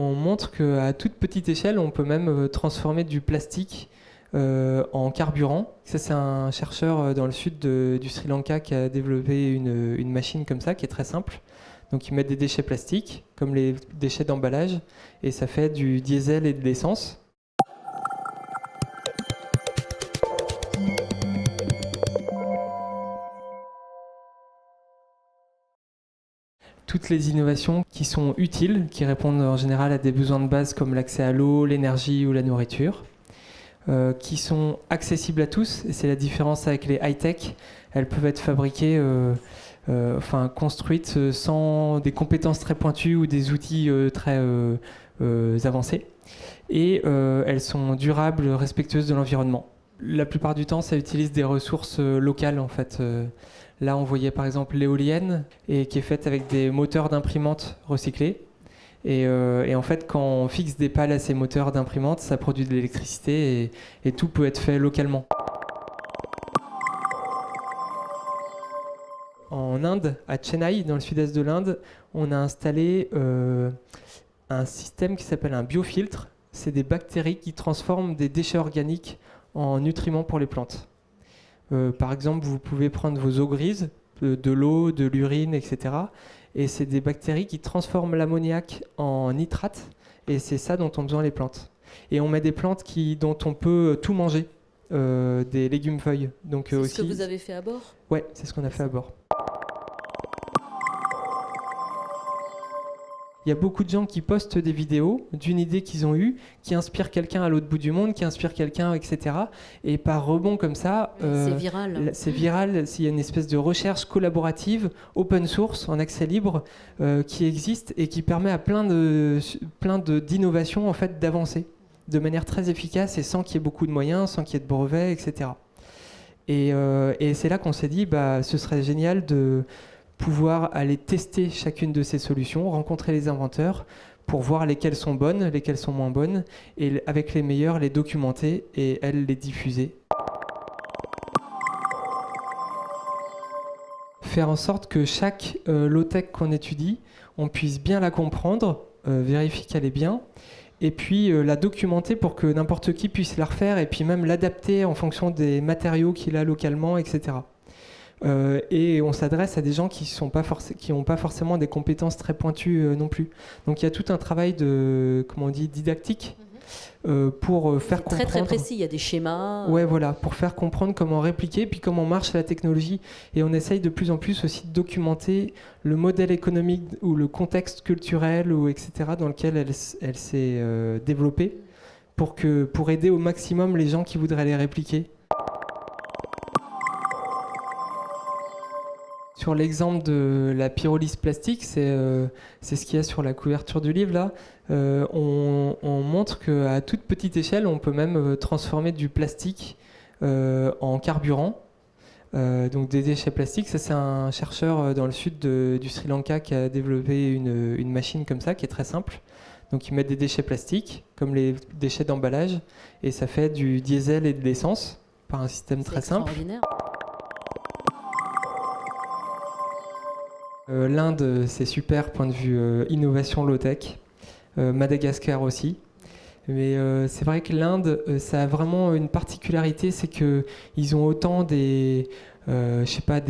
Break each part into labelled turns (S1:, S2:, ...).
S1: On montre qu'à toute petite échelle, on peut même transformer du plastique en carburant. Ça, c'est un chercheur dans le sud du Sri Lanka qui a développé une machine comme ça, qui est très simple. Donc, ils mettent des déchets plastiques, comme les déchets d'emballage, et ça fait du diesel et de l'essence. Toutes les innovations qui sont utiles, qui répondent en général à des besoins de base comme l'accès à l'eau, l'énergie ou la nourriture, qui sont accessibles à tous, et c'est la différence avec les high-tech. Elles peuvent être fabriquées, construites sans des compétences très pointues ou des outils très avancés, et elles sont durables, respectueuses de l'environnement. La plupart du temps, ça utilise des ressources locales en fait. Là, on voyait par exemple l'éolienne, et qui est faite avec des moteurs d'imprimantes recyclés. Et en fait, quand on fixe des pales à ces moteurs d'imprimantes, ça produit de l'électricité, et tout peut être fait localement. En Inde, à Chennai, dans le sud-est de l'Inde, on a installé un système qui s'appelle un biofiltre. C'est des bactéries qui transforment des déchets organiques en nutriments pour les plantes. Par exemple, vous pouvez prendre vos eaux grises, de l'eau, de l'urine, etc. Et c'est des bactéries qui transforment l'ammoniac en nitrate. Et c'est ça dont ont besoin les plantes. Et on met des plantes dont on peut tout manger, des légumes-feuilles. Donc,
S2: c'est
S1: aussi,
S2: ce que vous avez fait à bord ?
S1: Ouais, c'est ce qu'on a fait à bord. Il y a beaucoup de gens qui postent des vidéos d'une idée qu'ils ont eue, qui inspire quelqu'un à l'autre bout du monde, qui inspire quelqu'un, etc. Et par rebond comme ça,
S2: c'est viral.
S1: C'est viral. S'il y a une espèce de recherche collaborative, open source, en accès libre, qui existe et qui permet à plein d'innovations en fait, d'avancer de manière très efficace et sans qu'il y ait beaucoup de moyens, sans qu'il y ait de brevets, etc. Et c'est là qu'on s'est dit, ce serait génial de pouvoir aller tester chacune de ces solutions, rencontrer les inventeurs pour voir lesquelles sont bonnes, lesquelles sont moins bonnes, et avec les meilleures, les documenter et elles les diffuser. Faire en sorte que chaque low-tech qu'on étudie, on puisse bien la comprendre, vérifier qu'elle est bien, et puis la documenter pour que n'importe qui puisse la refaire, et puis même l'adapter en fonction des matériaux qu'il a localement, etc. Et on s'adresse à des gens qui n'ont pas forcément des compétences très pointues non plus. Donc il y a tout un travail didactique pour faire comprendre.
S2: Très précis, il y a des schémas.
S1: Ouais, voilà, pour faire comprendre comment répliquer, puis comment marche la technologie. Et on essaye de plus en plus aussi de documenter le modèle économique ou le contexte culturel, etc., dans lequel elle s'est développée, pour aider au maximum les gens qui voudraient les répliquer. Sur l'exemple de la pyrolyse plastique, c'est ce qu'il y a sur la couverture du livre là. On montre qu'à toute petite échelle, on peut même transformer du plastique en carburant. Donc des déchets plastiques. Ça, c'est un chercheur dans le sud du Sri Lanka qui a développé une machine comme ça, qui est très simple. Donc ils mettent des déchets plastiques, comme les déchets d'emballage, et ça fait du diesel et de l'essence par un système très simple. L'Inde, c'est super, point de vue innovation low-tech. Madagascar aussi. Mais c'est vrai que l'Inde, ça a vraiment une particularité, c'est qu'ils ont autant des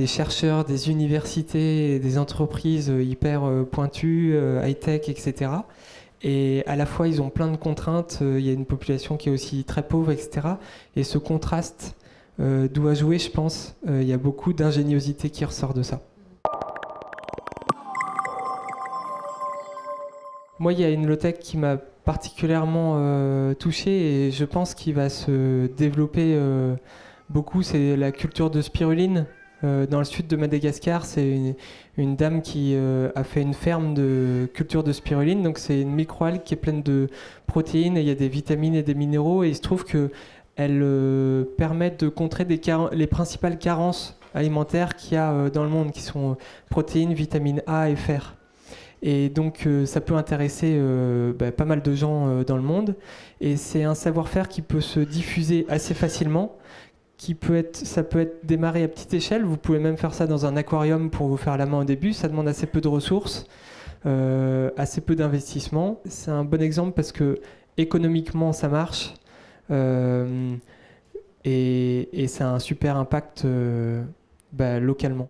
S1: chercheurs, des universités, des entreprises hyper pointues, high-tech, etc. Et à la fois, ils ont plein de contraintes. Il y a une population qui est aussi très pauvre, etc. Et ce contraste doit jouer, je pense. Il y a beaucoup d'ingéniosité qui ressort de ça. Moi, il y a une low-tech qui m'a particulièrement touché et je pense qu'il va se développer beaucoup, c'est la culture de spiruline. Dans le sud de Madagascar, c'est une dame qui a fait une ferme de culture de spiruline. Donc c'est une microalgue qui est pleine de protéines et il y a des vitamines et des minéraux. Et il se trouve qu'elle permet de contrer les principales carences alimentaires qu'il y a dans le monde, qui sont protéines, vitamines A et fer. Et donc ça peut intéresser pas mal de gens dans le monde. Et c'est un savoir-faire qui peut se diffuser assez facilement. Ça peut être démarré à petite échelle. Vous pouvez même faire ça dans un aquarium pour vous faire la main au début. Ça demande assez peu de ressources. assez peu d'investissement. C'est un bon exemple parce que économiquement ça marche et ça a un super impact localement.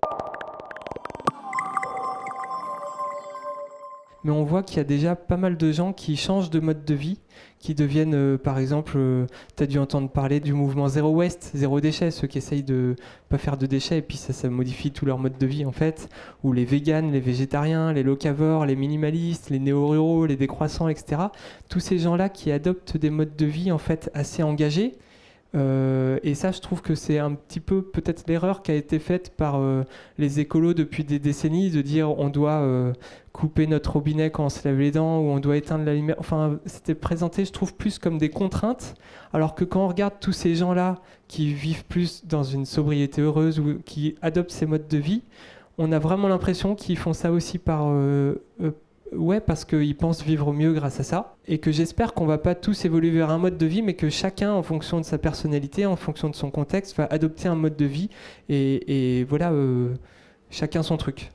S1: Mais on voit qu'il y a déjà pas mal de gens qui changent de mode de vie, qui deviennent, par exemple, tu as dû entendre parler du mouvement Zero Waste, Zéro Déchet, ceux qui essayent de pas faire de déchets, et puis ça modifie tout leur mode de vie en fait, ou les véganes, les végétariens, les locavores, les minimalistes, les néo-ruraux, les décroissants, etc. Tous ces gens-là qui adoptent des modes de vie en fait assez engagés. Et ça, je trouve que c'est un petit peu peut-être l'erreur qui a été faite par les écolos depuis des décennies, de dire on doit couper notre robinet quand on se lave les dents ou on doit éteindre la lumière. Enfin, c'était présenté, je trouve, plus comme des contraintes, alors que quand on regarde tous ces gens-là qui vivent plus dans une sobriété heureuse ou qui adoptent ces modes de vie, on a vraiment l'impression qu'ils font ça aussi parce qu'ils pensent vivre mieux grâce à ça. Et que j'espère qu'on va pas tous évoluer vers un mode de vie, mais que chacun, en fonction de sa personnalité, en fonction de son contexte, va adopter un mode de vie. Et voilà, chacun son truc.